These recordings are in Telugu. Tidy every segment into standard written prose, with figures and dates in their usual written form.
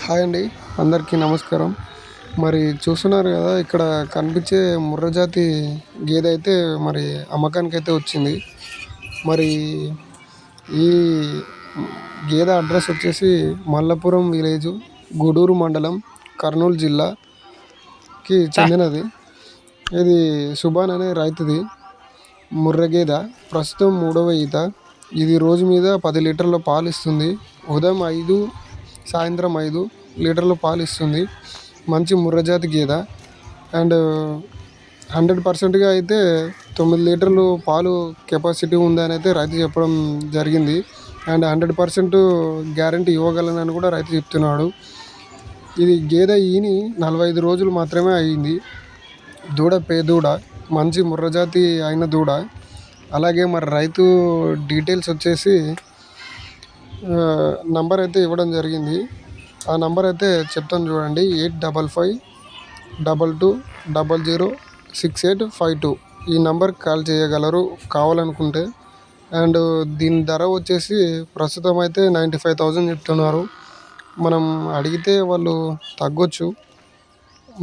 హాయ్ అండి, అందరికీ నమస్కారం. మరి చూస్తున్నారు కదా, ఇక్కడ కనిపించే ముర్రజాతి గేదె అయితే మరి అమ్మకానికైతే వచ్చింది. మరి ఈ గేదె అడ్రస్ వచ్చేసి మల్లపురం విలేజు, గూడూరు మండలం, కర్నూలు జిల్లాకి చెందినది. ఇది సుభాన్ అనే రైతుది ముర్రె గేదె. ప్రస్తుతం 3వ ఈత. ఇది రోజు మీద 10 లీటర్ల పాలు ఇస్తుంది. ఉదయం 5, సాయంత్రం 5 లీటర్ల పాలు ఇస్తుంది. మంచి ముర్రజాతి గేదె. అండ్ 100%గా అయితే 9 లీటర్లు పాలు కెపాసిటీ ఉందని అయితే రైతు చెప్పడం జరిగింది. అండ్ 100% గ్యారంటీ ఇవ్వగలనని కూడా రైతు చెప్తున్నాడు. ఇది గేదె ఈని 45 రోజులు మాత్రమే అయ్యింది. దూడ పేదూడ, మంచి ముర్రజాతి అయిన దూడ. అలాగే మరి రైతు డీటెయిల్స్ వచ్చేసి నంబర్ అయితే ఇవ్వడం జరిగింది. ఆ నంబర్ అయితే చెప్తాను చూడండి: 855522006852. ఈ నంబర్కి కాల్ చేయగలరు కావాలనుకుంటే. అండ్ దీని ధర వచ్చేసి ప్రస్తుతం అయితే 95,000 చెప్తున్నారు. మనం అడిగితే వాళ్ళు తగ్గొచ్చు.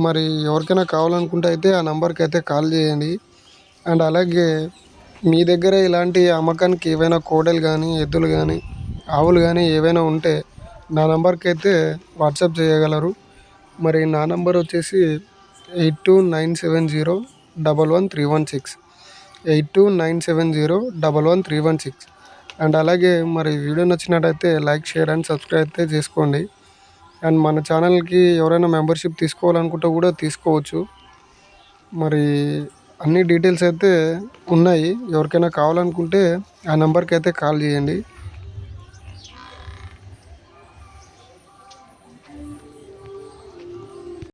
మరి ఎవరికైనా కావాలనుకుంటే అయితే ఆ నంబర్కి అయితే కాల్ చేయండి. అండ్ అలాగే మీ దగ్గర ఇలాంటి అమ్మకానికి ఏవైనా కోడలు కానీ, ఎద్దులు కానీ, ఆవులు కానీ ఏవైనా ఉంటే నా నంబర్కి అయితే వాట్సాప్ చేయగలరు. మరి నా నంబర్ వచ్చేసి 8297011316, 8297011316. అండ్ అలాగే మరి వీడియో నచ్చినట్టయితే లైక్, షేర్ అండ్ సబ్స్క్రైబ్ అయితే చేసుకోండి. అండ్ మన ఛానల్కి ఎవరైనా మెంబర్షిప్ తీసుకోవాలనుకుంటే కూడా తీసుకోవచ్చు. మరి అన్ని డీటెయిల్స్ అయితే ఉన్నాయి. ఎవరికైనా కావాలనుకుంటే ఆ నెంబర్కి అయితే కాల్ చేయండి.